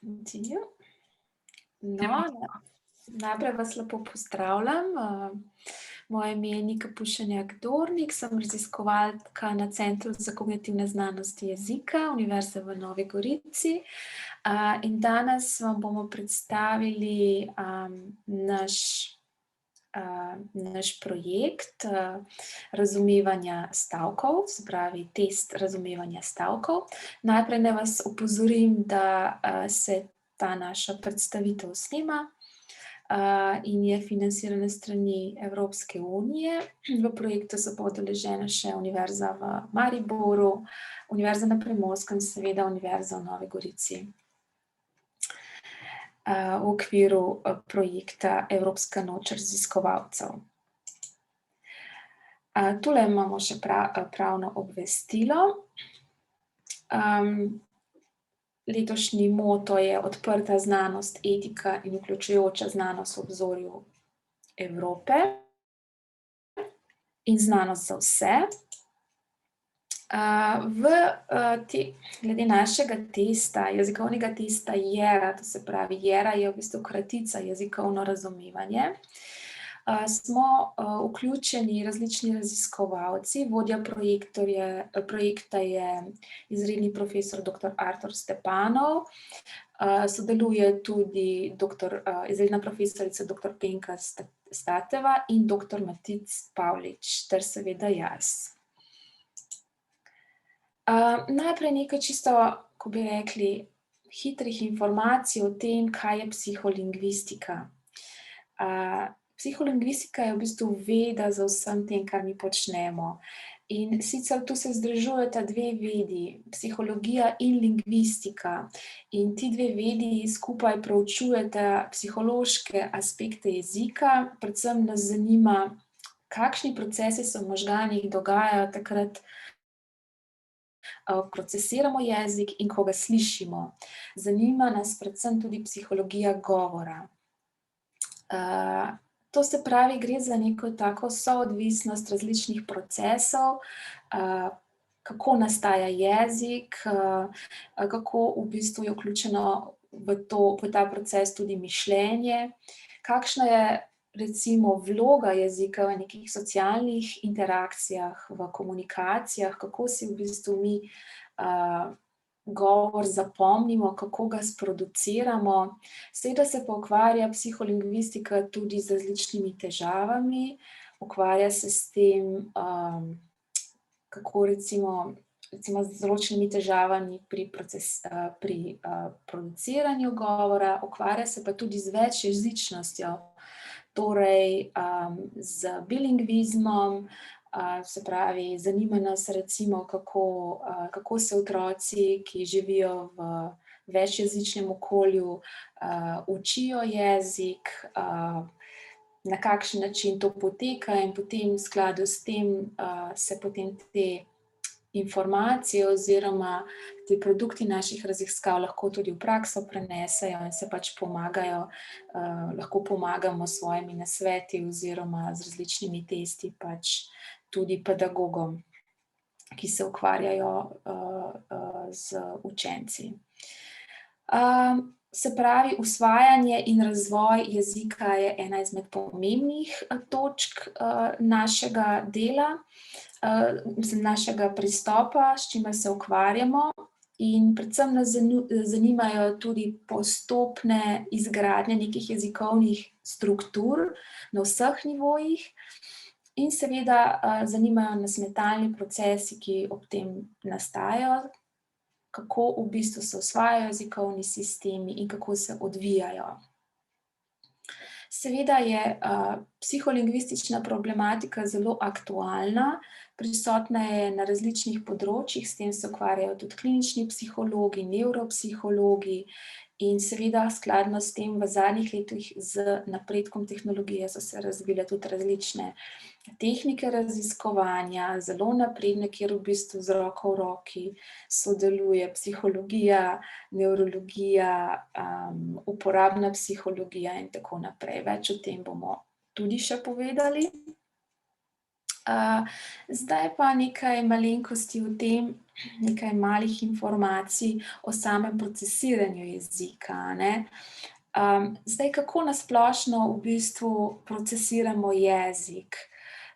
Tijo. No, najprej vas lepo pozdravljam. Moje ime je Nika Pušenjak-Dornik, sem raziskovalka na Centru za kognitivne znanosti jezika Univerze v Novi Gorici. In danes vam bomo predstavili naš projekt razumevanja stavkov, se pravi test razumevanja stavkov. Najprej naj vas opozorim, da se ta naša predstavitev snema in je financirana s strani Evropske unije. V projektu so pa udeležene še Univerza v Mariboru, Univerza na Primorskem, seveda Univerza v Novi Gorici. V okviru projekta Evropska noč raziskovalcev. Tule imamo še pravno obvestilo. Letošnji moto je Odprta znanost, etika in vključujoča znanost v obzorju Evrope in znanost za vse. Glede našega testa, jezikovnega testa JERA, to se pravi JERA je v bistvu kratica jezikovno razumevanje, smo vključeni različni raziskovalci. Vodja projekta je izredni profesor dr. Artur Stepanov, sodeluje tudi izredna profesorica dr. Penka Stateva in dr. Matic Pavlič ter seveda jaz. Najprej nekaj čisto, ko bi rekli, hitrih informacij o tem, kaj je psiholingvistika. Psiholingvistika je v bistvu veda za vsem tem, kar mi počnemo. In sicer tu se združujeta dve vedi, psihologija in lingvistika. In ti dve vedi skupaj proučujeta psihološke aspekte jezika, predvsem nas zanima, kakšni procesi se v možganih dogajajo takrat, procesiramo jezik in ko ga slišimo. Zanima nas predvsem tudi psihologija govora. To se pravi, gre za neko tako soodvisnost različnih procesov, kako nastaja jezik, kako v bistvu je vključeno v ta proces tudi mišljenje, kakšna je recimo vloga jezika v nekih socialnih interakcijah, v komunikacijah, kako si v bistvu mi govor zapomnimo, kako ga sproduciramo. Seveda se pa ukvarja psiholingvistika tudi z različnimi težavami, ukvarja se s tem, kako recimo z določenimi težavami pri produciranju govora, ukvarja se pa tudi z večjezičnostjo, torej z bilingvizmom, se pravi, zanima nas recimo, kako se otroci, ki živijo v večjezičnem okolju, učijo jezik, na kakšen način to poteka in potem v skladu s tem se potem te informacije oziroma ti produkti naših raziskav lahko tudi v prakso prenesejo in se pač pomagajo, lahko pomagamo s svojimi nasveti oziroma z različnimi testi pač tudi pedagogom, ki se ukvarjajo z učenci. Se pravi, usvajanje in razvoj jezika je ena izmed pomembnih točk našega dela, našega pristopa, s čimer se ukvarjamo, in predvsem nas zanimajo tudi postopne izgradnje nekih jezikovnih struktur na vseh nivojih in seveda zanimajo nas mentalni procesi, ki ob tem nastajajo, kako v bistvu se usvajajo jezikovni sistemi in kako se odvijajo. Seveda je psiholingvistična problematika zelo aktualna, prisotna je na različnih področjih, s tem se ukvarjajo tudi klinični psihologi, nevropsihologi in seveda skladno s tem v zadnjih letih z napredkom tehnologije so se razvile tudi različne tehnike raziskovanja, zelo napredne, kjer v bistvu z roko v roki sodeluje psihologija, nevrologija, uporabna psihologija in tako naprej. Več o tem bomo tudi še povedali. Zdaj pa nekaj malenkosti o tem, nekaj malih informacij o samem procesiranju jezika, a ne. Zdaj, kako na splošno v bistvu procesiramo jezik?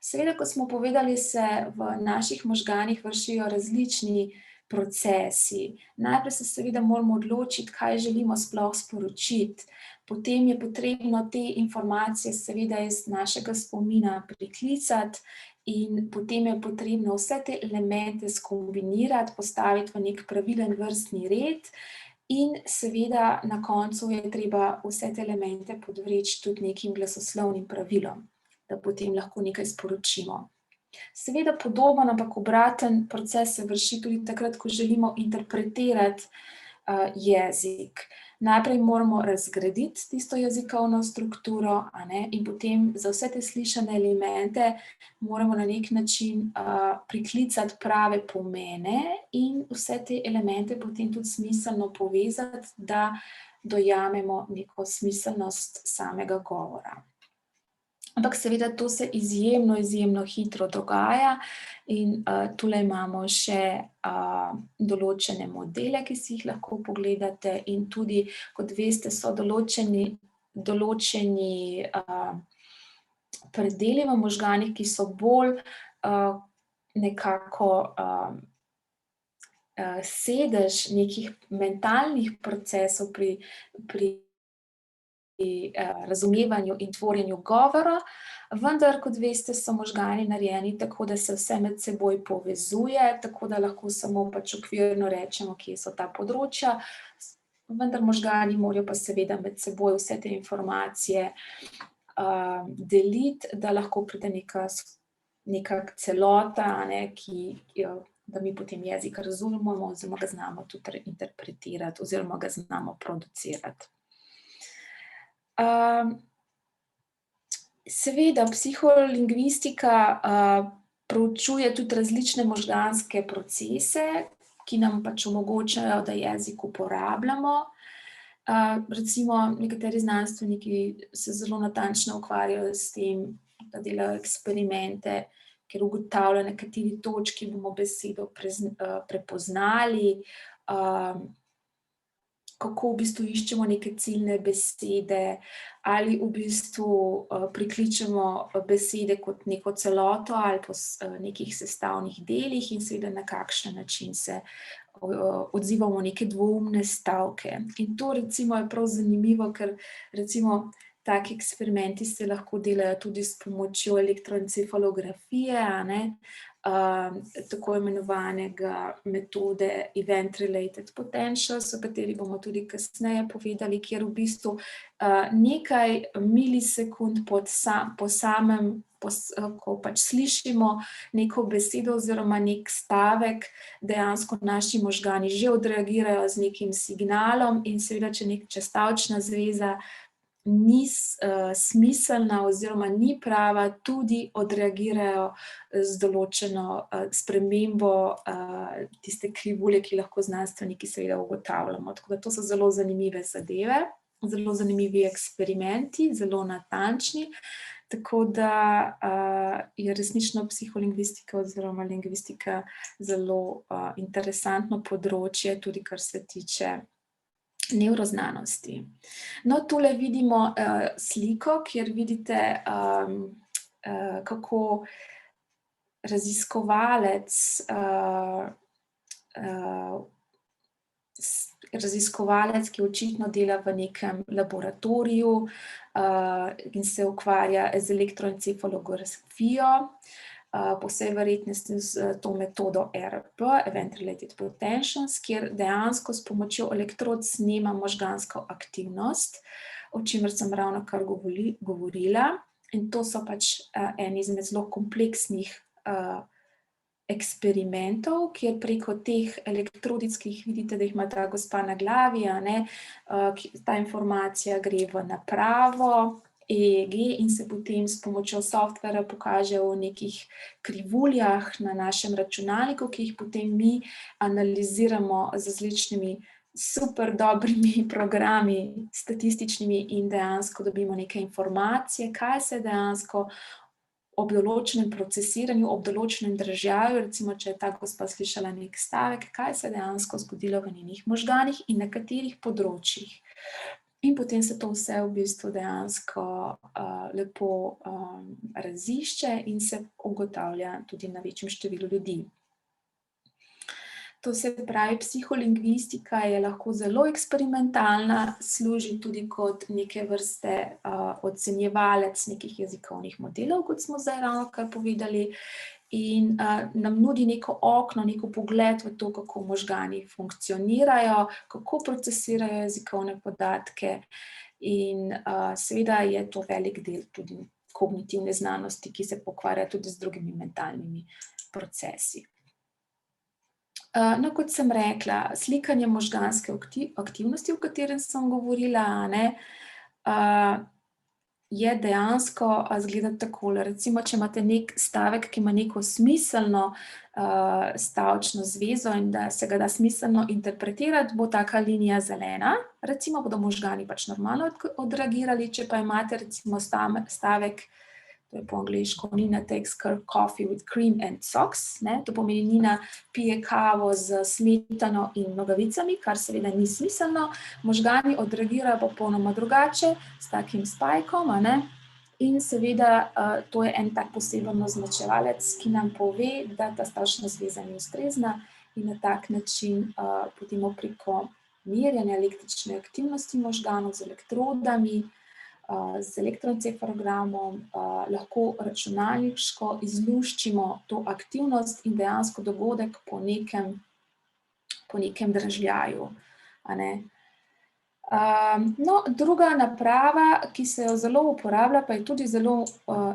Seveda, kot smo povedali, se v naših možganih vršijo različni procesi. Najprej se seveda moramo odločiti, kaj želimo sploh sporočiti. Potem je potrebno te informacije seveda iz našega spomina priklicati in potem je potrebno vse te elemente skombinirati, postaviti v neki pravilen vrstni red in seveda na koncu je treba vse te elemente podvreči tudi nekim glasoslovnim pravilom, da potem lahko nekaj sporočimo. Seveda podoben, ampak obraten proces se vrši tudi takrat, ko želimo interpretirati jezik. Najprej moramo razgraditi tisto jezikovno strukturo, a ne, in potem za vse te slišane elemente moramo na neki način priklicati prave pomene in vse te elemente potem tudi smiselno povezati, da dojamemo neko smiselnost samega govora. Ampak seveda to se izjemno, izjemno hitro dogaja in tule imamo še določene modele, ki si jih lahko pogledate, in tudi, kot veste, so določeni predeli v možganih, ki so bolj nekako sedež nekih mentalnih procesov pri razumevanju in tvorjenju govora, vendar, kot veste, so možgani narejeni tako, da se vse med seboj povezuje, tako da lahko samo pač okvirno rečemo, kje so ta področja, vendar možgani morajo pa seveda med seboj vse te informacije deliti, da lahko pride neka celota, a ne, da mi potem jezik razumemo oziroma ga znamo tudi interpretirati oziroma ga znamo producirati. Seveda psiholingvistika proučuje tudi različne možganske procese, ki nam pač omogočajo, da jezik uporabljamo. Recimo nekateri znanstveniki se zelo natančno ukvarjajo s tem, da delajo eksperimente, kjer ugotavljajo, na kateri točki bomo besedo prepoznali, kako v bistvu iščemo neke ciljne besede, ali v bistvu prikličemo besede kot neko celoto ali po nekih sestavnih delih in seveda na kakšen način se odzivamo neke dvoumne stavke. In to recimo je prav zanimivo, ker recimo taki eksperimenti se lahko delajo tudi s pomočjo elektroencefalografije, a ne, tako imenovanega metode event-related potentials, o kateri bomo tudi kasneje povedali, kjer v bistvu nekaj milisekund po samem, ko pač slišimo neko besedo oziroma nek stavek, dejansko naši možgani že odreagirajo z nekim signalom in seveda, če stavčna zveza ni smiselna oziroma ni prava, tudi odreagirajo z določeno spremembo tiste krivulje, ki lahko znanstveniki seveda ugotavljamo. Tako da to so zelo zanimive zadeve, zelo zanimivi eksperimenti, zelo natančni, tako da je resnično psiholingvistika oziroma lingvistika zelo interesantno področje, tudi kar se tiče nevroznanosti. No, tule vidimo sliko, kjer vidite, kako raziskovalec ki očitno dela v nekem laboratoriju in se ukvarja z elektroencefalografijo, po vsej verjetnosti s to metodo ERP, Event-related potentials, kjer dejansko s pomočjo elektrod snema možgansko aktivnost, o čemer sem ravnokar govorila, in to so pač eni izmed zelo kompleksnih eksperimentov, kjer preko teh elektrodc, ki jih vidite, da jih ima ta gospa na glavi, a ne, ta informacija gre v napravo EEG in se potem s pomočjo softvera pokaže v nekih krivuljah na našem računalniku, ki jih potem mi analiziramo z različnimi super dobrimi programi, statističnimi, in dejansko dobimo neke informacije, kaj se dejansko ob določenem procesiranju, ob določenem državju, recimo, če je ta gospa slišala nek stavek, kaj se je dejansko zgodilo v njenih možganih in na katerih področjih. In potem se to vse v bistvu dejansko lepo razišče in se ugotavlja tudi na večjem številu ljudi. To se pravi, psiholingvistika je lahko zelo eksperimentalna, služi tudi kot neke vrste ocenjevalec nekih jezikovnih modelov, kot smo zdaj ravnokar povedali, in nam nudi neko okno, neko pogled v to, kako možgani funkcionirajo, kako procesirajo jezikovne podatke, in seveda je to velik del tudi kognitivne znanosti, ki se ukvarja tudi z drugimi mentalnimi procesi. No, kot sem rekla, slikanje možganske aktivnosti, o katerem sem govorila, je dejansko izgleda takole. Recimo, če imate nek stavek, ki ima neko smiselno stavčno zvezo in da se ga da smiselno interpretirati, bo taka linija zelena. Recimo, bodo možgani pač normalno odreagirali, če pa imate recimo stavek, to je po angleško, Nina takes her coffee with cream and socks, to pomeni Nina pije kavo z smetano in nogavicami, kar seveda ni smiselno, možgani odreagirajo popolnoma drugače, s takim spajkom, in seveda to je en tak poseben označevalec, ki nam pove, da ta stavčna zveza ni ustrezna in na tak način potem preko merjenja električne aktivnosti možganov z elektrodami, z elektroencefalogramom lahko računalniško izluščimo to aktivnost in dejansko dogodek po nekem dražljaju. No, druga naprava, ki se jo zelo uporablja, pa je tudi zelo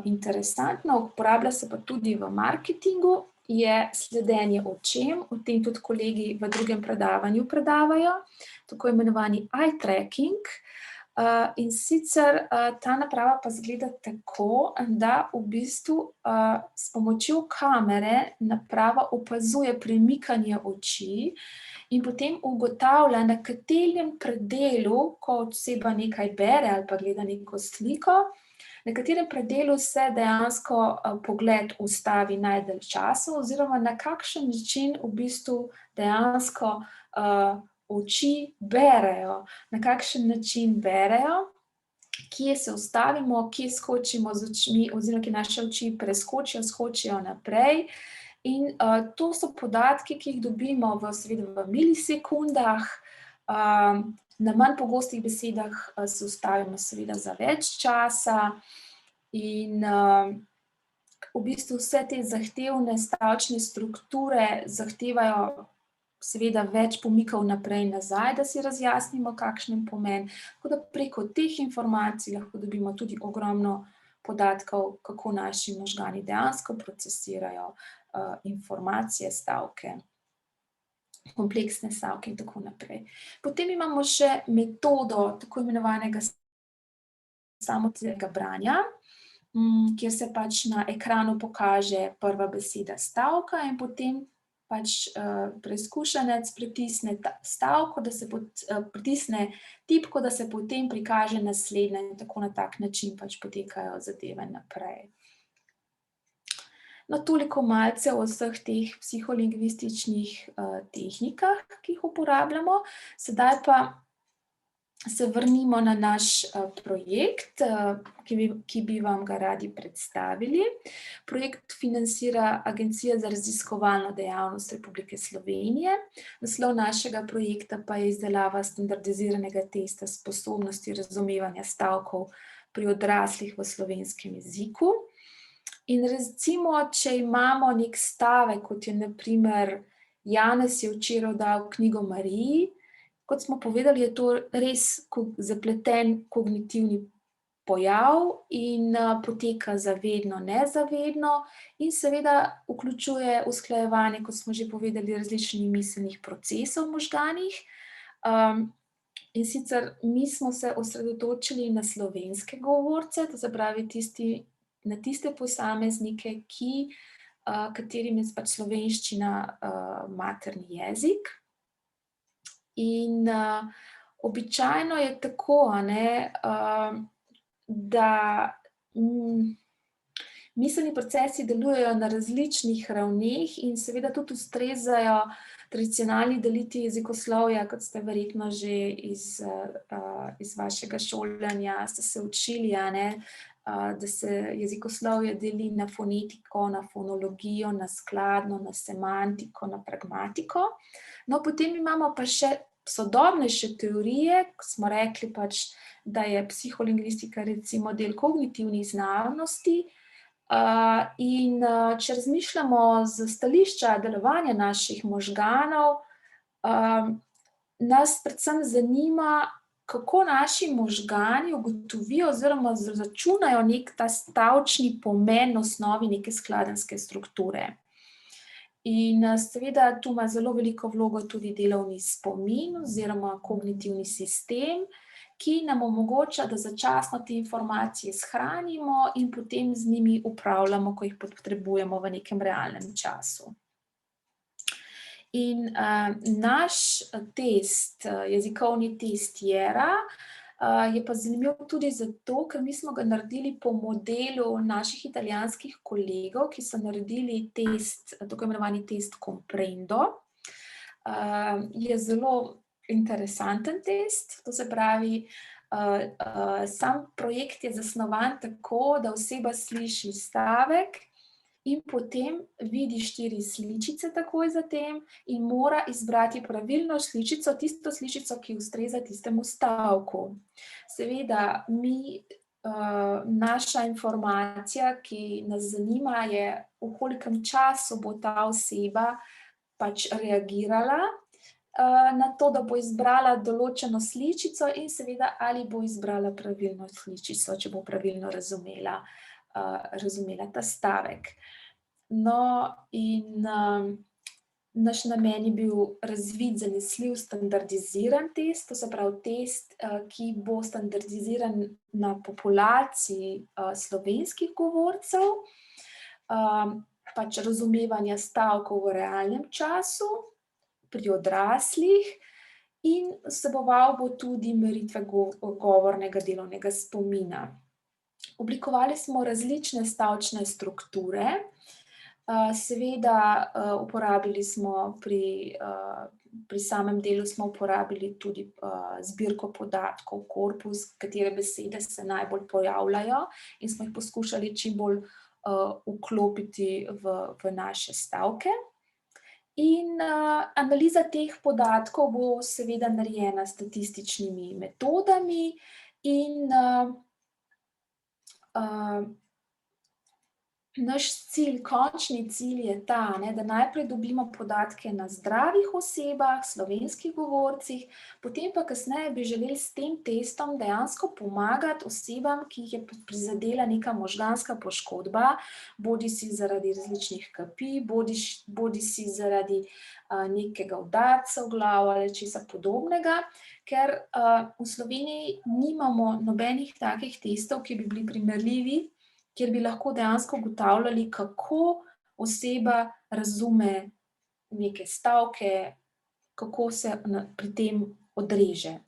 interesantna, uporablja se pa tudi v marketingu, je sledenje očem, o tem tudi kolegi v drugem predavanju predavajo, tako imenovani eye tracking. In sicer ta naprava pa izgleda tako, da v bistvu s pomočjo kamere naprava opazuje premikanje oči in potem ugotavlja, na katerem predelu, ko oseba nekaj bere ali pa gleda neko sliko, na katerem predelu se dejansko pogled ustavi najdalj časa oziroma na kakšen način v bistvu dejansko oči berejo, na kakšen način berejo, kje se ustavimo, kje skočimo z očmi oziroma kje naše oči preskočijo, skočijo naprej. In to so podatki, ki jih dobimo seveda v milisekundah, na manj pogostih besedah se ustavimo seveda za več časa in v bistvu vse te zahtevne stavčne strukture zahtevajo seveda več pomikov naprej in nazaj, da si razjasnimo, kakšen pomen. Tako da preko teh informacij lahko dobimo tudi ogromno podatkov, kako naši možgani dejansko procesirajo informacije, stavke, kompleksne stavke in tako naprej. Potem imamo še metodo tako imenovanega samotnega branja, kjer se pač na ekranu pokaže prva beseda stavka in potem pač preizkušenec pritisne stavko, pritisne tipko, da se potem prikaže naslednja in tako na tak način pač potekajo zadeve naprej. No, toliko malce o vseh teh psiholingvističnih tehnikah, ki jih uporabljamo. Sedaj pa se vrnimo na naš projekt, ki bi vam ga radi predstavili. Projekt financira Agencija za raziskovalno dejavnost Republike Slovenije. Naslov našega projekta pa je izdelava standardiziranega testa sposobnosti razumevanja stavkov pri odraslih v slovenskem jeziku. In recimo, če imamo nek stavek, kot je na primer Janez je včeraj dal knjigo Mariji, kot smo povedali, je to res zapleten kognitivni pojav in poteka zavedno, nezavedno in seveda vključuje usklajevanje, kot smo že povedali, različnih miselnih procesov v možganih. In sicer mi smo se osredotočili na slovenske govorce, to se pravi na tiste posameznike, katerim je pač slovenščina materni jezik. In običajno je tako, da Miselni procesi delujejo na različnih ravneh in seveda tudi ustrezajo tradicionalni delitvi jezikoslovja, kot ste verjetno že iz vašega šolanja ste se učili, da se jezikoslovje deli na fonetiko, na fonologijo, na skladno, na semantiko, na pragmatiko. No, potem imamo pa še sodobnejše teorije, ko smo rekli pač, da je psiholingvistika recimo del kognitivnih znanosti, in če razmišljamo z stališča delovanja naših možganov, nas predvsem zanima, kako naši možgani ugotovijo oziroma izračunajo neki ta stavčni pomen na osnovi neke skladenjske strukture. In seveda tu ima zelo veliko vlogo tudi delovni spomin oziroma kognitivni sistem, ki nam omogoča, da začasno te informacije shranimo in potem z njimi upravljamo, ko jih potrebujemo v nekem realnem času. In naš test, jezikovni test JERA, je pa zanimiv tudi zato, ker mi smo ga naredili po modelu naših italijanskih kolegov, ki so naredili test, tako imenovani test Comprendo. Je zelo interesanten test, to se pravi, sam projekt je zasnovan tako, da oseba sliši stavek in potem vidi 4 sličice takoj za tem in mora izbrati pravilno sličico, tisto sličico, ki ustreza tistemu stavku. Seveda naša informacija, ki nas zanima, je, v kolikem času bo ta oseba pač reagirala na to, da bo izbrala določeno sličico in seveda, ali bo izbrala pravilno sličico, če bo pravilno razumela ta stavek. No, in naš namen je bil razviti zanesljiv standardiziran test, to se pravi test, ki bo standardiziran na populaciji slovenskih govorcev, pač razumevanja stavkov v realnem času, pri odraslih in vseboval bo tudi meritve govornega delovnega spomina. Oblikovali smo različne stavčne strukture, seveda uporabili smo pri samem delu smo uporabili tudi zbirko podatkov, korpus, katere besede se najbolj pojavljajo in smo jih poskušali čim bolj vklopiti v naše stavke. In analiza teh podatkov bo seveda narejena s statističnimi metodami in naš cilj, končni cilj je ta, da najprej dobimo podatke na zdravih osebah, slovenskih govorcih, potem pa kasneje bi želeli s tem testom dejansko pomagati osebam, ki jih je prizadela neka možganska poškodba, bodisi zaradi različnih kapij, bodisi zaradi nekega udarca v glavo ali česa podobnega, ker v Sloveniji nimamo nobenih takih testov, ki bi bili primerljivi, kjer bi lahko dejansko ugotavljali, kako oseba razume neke stavke, kako se pri tem odreže.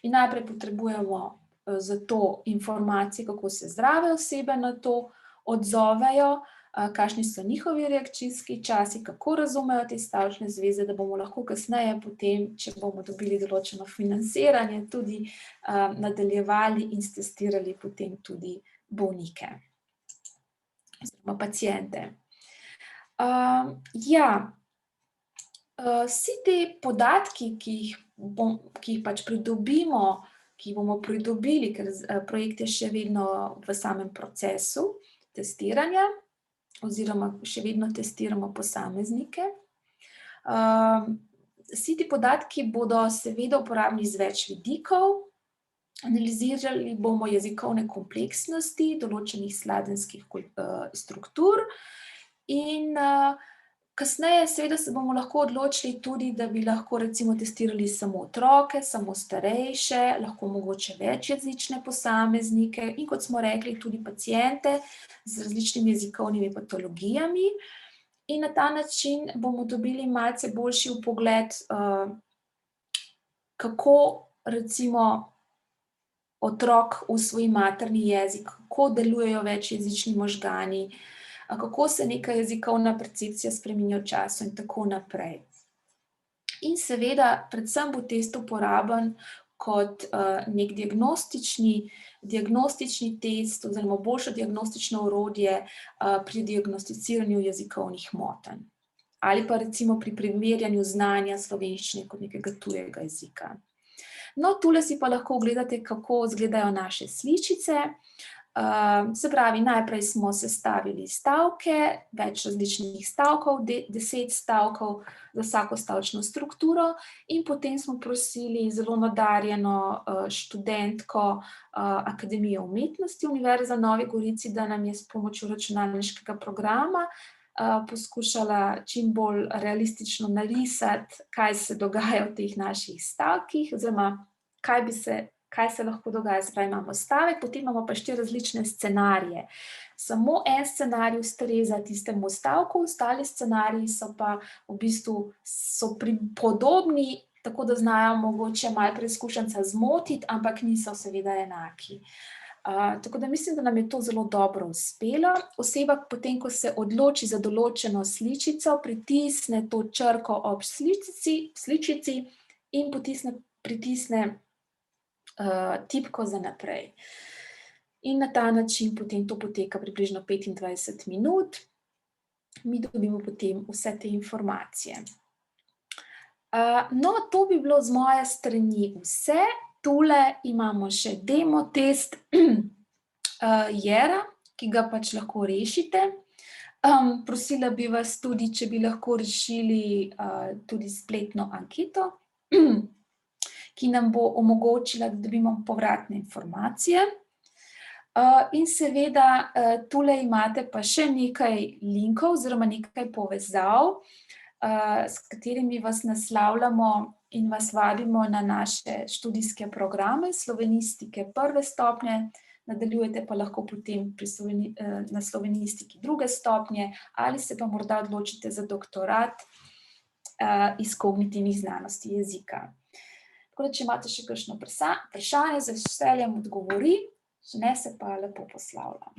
In najprej potrebujemo za to informacije, kako se zdrave osebe na to odzovejo, kakšni so njihovi reakcijski časi, kako razumejo te stavčne zveze, da bomo lahko kasneje potem, če bomo dobili določeno financiranje, tudi nadaljevali in testirali potem tudi bolnike oziroma paciente. Vsi te podatki, ki jih pač pridobimo, ki jih bomo pridobili, ker projekt je še vedno v samem procesu testiranja, oziroma še vedno testiramo posameznike. Vsi ti podatki bodo seveda uporabni z več vidikov. Analizirali bomo jezikovne kompleksnosti določenih skladenjskih struktur in kasneje seveda se bomo lahko odločili tudi, da bi lahko recimo testirali samo otroke, samo starejše, lahko mogoče večjezične posameznike in, kot smo rekli, tudi paciente z različnimi jezikovnimi patologijami. In na ta način bomo dobili malce boljši vpogled, kako recimo otrok usvoji materni jezik, kako delujejo večjezični možgani, kako se neka jezikovna percepcija spreminja v času in tako naprej. In seveda, predvsem bo test uporaben kot nek diagnostični test oziroma boljše diagnostično orodje pri diagnosticiranju jezikovnih motenj. Ali pa recimo pri preverjanju znanja slovenščine kot nekega tujega jezika. No, tule si pa lahko ogledate, kako izgledajo naše sličice. Se pravi, najprej smo sestavili stavke, več različnih stavkov, 10 stavkov za vsako stavčno strukturo in potem smo prosili zelo nadarjeno študentko Akademije umetnosti Univerze v Novi Gorici, da nam je s pomočjo računalniškega programa poskušala čim bolj realistično narisati, kaj se dogaja v teh naših stavkih, oziroma kaj se lahko dogaja. Se pravi, imamo stavek, potem imamo pa 4 različne scenarije. Samo en scenarij ustreza tistemu stavku, ostali scenariji so pa v bistvu podobni, tako da znajo mogoče malo preizkušenca zmotiti, ampak niso seveda enaki. Tako da mislim, da nam je to zelo dobro uspelo. Oseba potem, ko se odloči za določeno sličico, pritisne to črko ob sličici in pritisne tipko za naprej. In na ta način potem to poteka približno 25 minut. Mi dobimo potem vse te informacije. No, to bi bilo z moje strani vse. Tule imamo še demo test Jera, ki ga pač lahko rešite. Prosila bi vas tudi, če bi lahko rešili tudi spletno anketo, ki nam bo omogočila, da dobimo povratne informacije. In seveda tule imate pa še nekaj linkov oziroma nekaj povezav, s katerimi vas naslavljamo in vas vabimo na naše študijske programe slovenistike 1. stopnje, nadaljujete pa lahko potem na slovenistiki 2. stopnje ali se pa morda odločite za doktorat iz kognitivnih znanosti jezika. Tako da, če imate še kakšno vprašanje, z veseljem odgovorim, če ne, se pa lepo poslavljam.